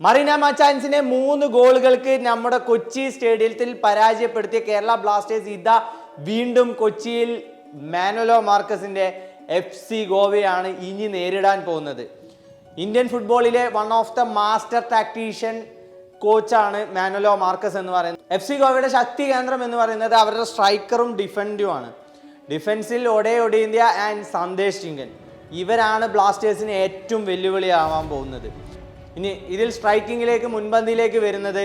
മറീന മച്ചാൻസിനെ 3 ഗോളുകൾക്ക് നമ്മുടെ കൊച്ചി സ്റ്റേഡിയത്തിൽ പരാജയപ്പെടുത്തിയ കേരള ബ്ലാസ്റ്റേഴ്സ് ഇതാ വീണ്ടും കൊച്ചിയിൽ മാനുവലോ മാർക്കസിന്റെ FC ഗോവയാണ് ഇനി നേരിടാൻ പോകുന്നത്. ഇന്ത്യൻ ഫുട്ബോളിലെ one of the master tactician കോച്ചാണ് മാനുവലോ മാർക്കസ് എന്ന് പറയുന്നത്. FC ഗോവയുടെ ശക്തി കേന്ദ്രം എന്ന് പറയുന്നത് അവരുടെ സ്ട്രൈക്കറും ഡിഫൻഡുമാണ്. ഡിഫൻസിൽ ഒഡേഇന്ത്യ ആൻഡ് സന്ദേശ് ചിങ്കൻ ഇവരാണ് ബ്ലാസ്റ്റേഴ്സിന് ഏറ്റവും വെല്ലുവിളിയാവാൻ പോകുന്നത്. ഇനി ഇതിൽ സ്ട്രൈക്കിങ്ങിലേക്ക് മുൻപന്തിയിലേക്ക് വരുന്നത്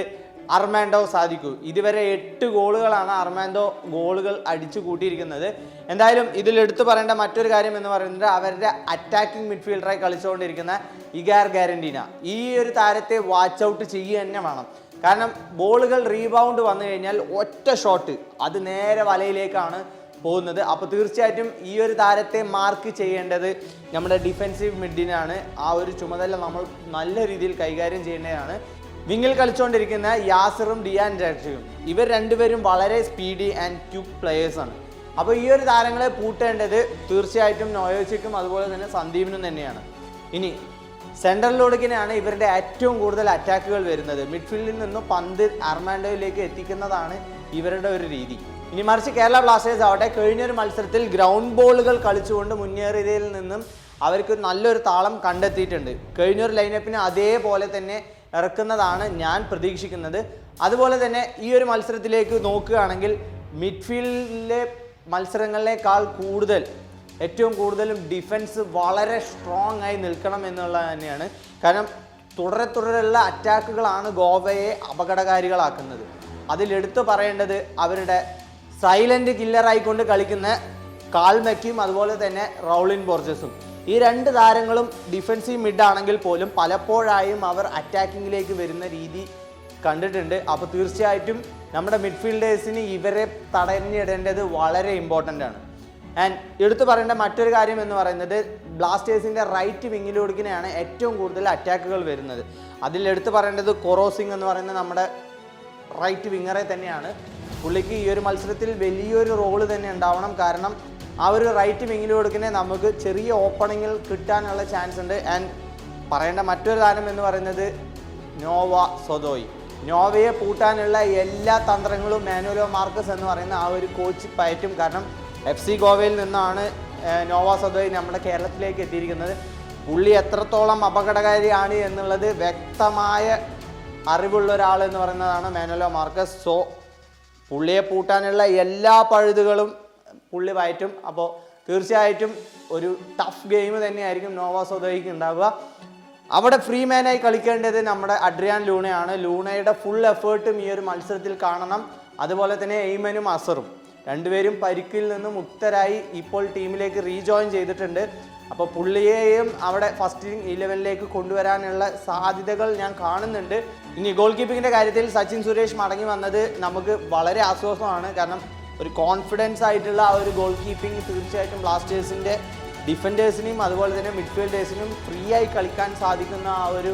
അർമാൻഡോ സാദിക്കു. ഇതുവരെ 8 ഗോളുകളാണ് അർമാൻഡോ ഗോളുകൾ അടിച്ചു കൂട്ടിയിരിക്കുന്നത്. എന്തായാലും ഇതിൽ എടുത്തു പറയേണ്ട മറ്റൊരു കാര്യം എന്ന് പറയുന്നത് അവരുടെ അറ്റാക്കിംഗ് മിഡ്ഫീൽഡറായി കളിച്ചുകൊണ്ടിരിക്കുന്ന ഇഗാർ ഗ്യാരന്റീന. ഈ ഒരു താരത്തെ വാച്ച് ഔട്ട് ചെയ്യുക തന്നെ വേണം. കാരണം ബോളുകൾ റീബൗണ്ട് വന്നു കഴിഞ്ഞാൽ ഒറ്റ ഷോട്ട് അത് നേരെ വലയിലേക്കാണ് പോകുന്നത്. അപ്പോൾ തീർച്ചയായിട്ടും ഈ ഒരു താരത്തെ മാർക്ക് ചെയ്യേണ്ടത് നമ്മുടെ ഡിഫെൻസീവ് മിഡിനാണ്. ആ ഒരു ചുമതല നമ്മൾ നല്ല രീതിയിൽ കൈകാര്യം ചെയ്യേണ്ടതാണ്. വിങ്ങിൽ കളിച്ചുകൊണ്ടിരിക്കുന്ന യാസറും ഡിയാൻ ജാക്സയും ഇവർ രണ്ടുപേരും വളരെ സ്പീഡി ആൻഡ് ക്വിക്ക് പ്ലേയേഴ്സാണ്. അപ്പോൾ ഈ ഒരു താരങ്ങളെ പൂട്ടേണ്ടത് തീർച്ചയായിട്ടും നോയോച്ചിക്കും അതുപോലെ തന്നെ സന്ദീപിനും തന്നെയാണ്. ഇനി സെൻട്രലിലൂടെയാണ് ഇവരുടെ ഏറ്റവും കൂടുതൽ അറ്റാക്കുകൾ വരുന്നത്. മിഡ്ഫീൽഡിൽ നിന്നും പന്ത് അർമാൻഡോയിലേക്ക് എത്തിക്കുന്നതാണ് ഇവരുടെ ഒരു രീതി. ഇനി മറിച്ച് കേരള ബ്ലാസ്റ്റേഴ്സ് ആവട്ടെ കഴിഞ്ഞൊരു മത്സരത്തിൽ ഗ്രൗണ്ട് ബോളുകൾ കളിച്ചുകൊണ്ട് മുന്നേറിയതിൽ നിന്നും അവർക്ക് നല്ലൊരു താളം കണ്ടെത്തിയിട്ടുണ്ട്. കഴിഞ്ഞൊരു ലൈനപ്പിന് അതേപോലെ തന്നെ ഇറക്കുന്നതാണ് ഞാൻ പ്രതീക്ഷിക്കുന്നത്. അതുപോലെ തന്നെ ഈ ഒരു മത്സരത്തിലേക്ക് നോക്കുകയാണെങ്കിൽ മിഡ്ഫീൽഡിലെ മത്സരങ്ങളിലേക്കാൾ ഏറ്റവും കൂടുതലും ഡിഫൻസ് വളരെ സ്ട്രോങ് ആയി നിൽക്കണം എന്നുള്ളത് തന്നെയാണ്. കാരണം തുടരെയുള്ള അറ്റാക്കുകളാണ് ഗോവയെ അപകടകാരികളാക്കുന്നത്. അതിലെടുത്ത് പറയേണ്ടത് അവരുടെ സൈലന്റ് കില്ലറായിക്കൊണ്ട് കളിക്കുന്ന കാൾമെക്കും അതുപോലെ തന്നെ റൗളിൻ ബോർജസും. ഈ 2 താരങ്ങളും ഡിഫൻസീവ് മിഡ് ആണെങ്കിൽ പോലും പലപ്പോഴായും അവർ അറ്റാക്കിങ്ങിലേക്ക് വരുന്ന രീതി കണ്ടിട്ടുണ്ട്. അപ്പോൾ തീർച്ചയായിട്ടും നമ്മുടെ മിഡ്ഫീൽഡേഴ്സിന് ഇവരെ തടഞ്ഞിടേണ്ടത് വളരെ ഇമ്പോർട്ടൻ്റ് ആണ്. ആൻഡ് എടുത്തു പറയേണ്ട മറ്റൊരു കാര്യം എന്ന് പറയുന്നത് ബ്ലാസ്റ്റേഴ്സിൻ്റെ റൈറ്റ് വിങ്ങിലൂടെയാണ് ഏറ്റവും കൂടുതൽ അറ്റാക്കുകൾ വരുന്നത്. അതിലെടുത്ത് പറയേണ്ടത് കൊറോസിംഗ് എന്ന് പറയുന്ന നമ്മുടെ റൈറ്റ് വിങ്ങറെ തന്നെയാണ്. പുള്ളിക്ക് ഈ ഒരു മത്സരത്തിൽ വലിയൊരു റോള് തന്നെ ഉണ്ടാവണം. കാരണം ആ ഒരു റൈറ്റ് വിങ്ങിലൂടെ നമുക്ക് ചെറിയ ഓപ്പണിങ്ങിൽ കിട്ടാനുള്ള ചാൻസ് ഉണ്ട്. ആൻഡ് പറയേണ്ട മറ്റൊരു താരം എന്ന് പറയുന്നത് നോവ സൊദോയ്. നോവയെ പൂട്ടാനുള്ള എല്ലാ തന്ത്രങ്ങളും മാനുവലോ മാർക്കസ് എന്ന് പറയുന്ന ആ ഒരു കോച്ച് പയറ്റും. കാരണം FC ഗോവയിൽ നിന്നാണ് നോവ സൊദോയ് നമ്മുടെ കേരളത്തിലേക്ക് എത്തിയിരിക്കുന്നത്. പുള്ളി എത്രത്തോളം അപകടകാരിയാണ് എന്നുള്ളത് വ്യക്തമായ അറിവുള്ള ഒരാൾ എന്ന് പറയുന്നതാണ് മാനുവലോ മാർക്കസ്. സോ പുള്ളിയെ പൂട്ടാനുള്ള എല്ലാ പഴുതുകളും പുള്ളി പയറ്റും. അപ്പോൾ തീർച്ചയായിട്ടും ഒരു ടഫ് ഗെയിം തന്നെയായിരിക്കും നോവ സൊദോയ്ക്ക് ഉണ്ടാവുക. അവിടെ ഫ്രീ മാനായി കളിക്കേണ്ടത് നമ്മുടെ അഡ്രിയാൻ ലൂണയാണ്. ലൂണയുടെ ഫുൾ എഫേർട്ടും ഈ ഒരു മത്സരത്തിൽ കാണണം. അതുപോലെ തന്നെ എയ്മനും അസറും രണ്ടുപേരും പരിക്കിൽ നിന്ന് മുക്തരായി ഇപ്പോൾ ടീമിലേക്ക് റീജോയിൻ ചെയ്തിട്ടുണ്ട്. അപ്പോൾ പുള്ളിയെയും അവിടെ ഫസ്റ്റ് 11ലേക്ക് കൊണ്ടുവരാനുള്ള സാധ്യതകൾ ഞാൻ കാണുന്നുണ്ട്. ഇനി ഗോൾ കീപ്പിങ്ങിൻ്റെ കാര്യത്തിൽ സച്ചിൻ സുരേഷ് മടങ്ങി വന്നത് നമുക്ക് വളരെ ആശ്വാസമാണ്. കാരണം ഒരു കോൺഫിഡൻസ് ആയിട്ടുള്ള ആ ഒരു ഗോൾ കീപ്പിംഗ് തീർച്ചയായിട്ടും ബ്ലാസ്റ്റേഴ്സിൻ്റെ ഡിഫൻഡേഴ്സിനും അതുപോലെ തന്നെ മിഡ്ഫീൽഡേഴ്സിനും ഫ്രീ ആയി കളിക്കാൻ സാധിക്കുന്ന ആ ഒരു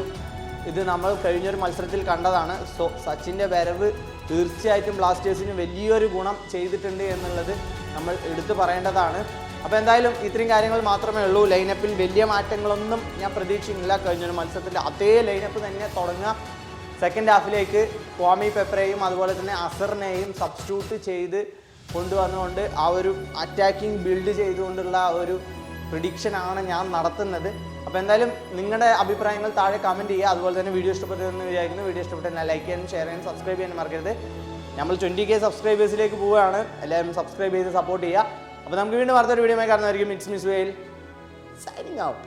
ഇത് നമ്മൾ കഴിഞ്ഞൊരു മത്സരത്തിൽ കണ്ടതാണ്. സോ സച്ചിൻ്റെ വരവ് തീർച്ചയായിട്ടും ബ്ലാസ്റ്റേഴ്സിന് വലിയൊരു ഗുണം ചെയ്തിട്ടുണ്ട് എന്നുള്ളത് നമ്മൾ എടുത്തു പറയേണ്ടതാണ്. അപ്പോൾ എന്തായാലും ഇത്രയും കാര്യങ്ങൾ മാത്രമേ ഉള്ളൂ. ലൈനപ്പിൽ വലിയ മാറ്റങ്ങളൊന്നും ഞാൻ പ്രതീക്ഷിക്കുന്നില്ല. കഴിഞ്ഞൊരു മത്സരത്തിൻ്റെ അതേ ലൈനപ്പ് തന്നെ തുടങ്ങുക. സെക്കൻഡ് ഹാഫിലേക്ക് ക്വാമി പെപ്രയെയും അതുപോലെ തന്നെ അസറിനെയും സബ്സ്റ്റിറ്റ്യൂട്ട് ചെയ്ത് കൊണ്ടുവന്നുകൊണ്ട് ആ ഒരു അറ്റാക്കിംഗ് ബിൽഡ് ചെയ്തുകൊണ്ടുള്ള ഒരു പ്രിഡിക്ഷനാണ് ഞാൻ നടത്തുന്നത്. അപ്പോൾ എന്തായാലും നിങ്ങളുടെ അഭിപ്രായങ്ങൾ താഴെ കമൻറ്റ് ചെയ്യുക. അതുപോലെ തന്നെ വീഡിയോ ഇഷ്ടപ്പെട്ടതെന്ന് വിചാരിക്കുന്നു. വീഡിയോ ഇഷ്ടപ്പെട്ടാൽ ലൈക്ക് ചെയ്യാനും ഷെയർ ചെയ്യാനും സബ്സ്ക്രൈബ് ചെയ്യാനും മറക്കരുത്. നമ്മൾ 20K സബ്സ്ക്രൈബേഴ്സിലേക്ക് പോവുകയാണ്. എല്ലാവരും സബ്സ്ക്രൈബ് ചെയ്ത് സപ്പോർട്ട് ചെയ്യുക. അപ്പോൾ നമുക്ക് വീണ്ടും അടുത്തൊരു വീഡിയോ കാണുന്നതായിരിക്കും. ഇറ്റ്സ് മിസ് വെയിൽ സൈനിങ് ഔട്ട്.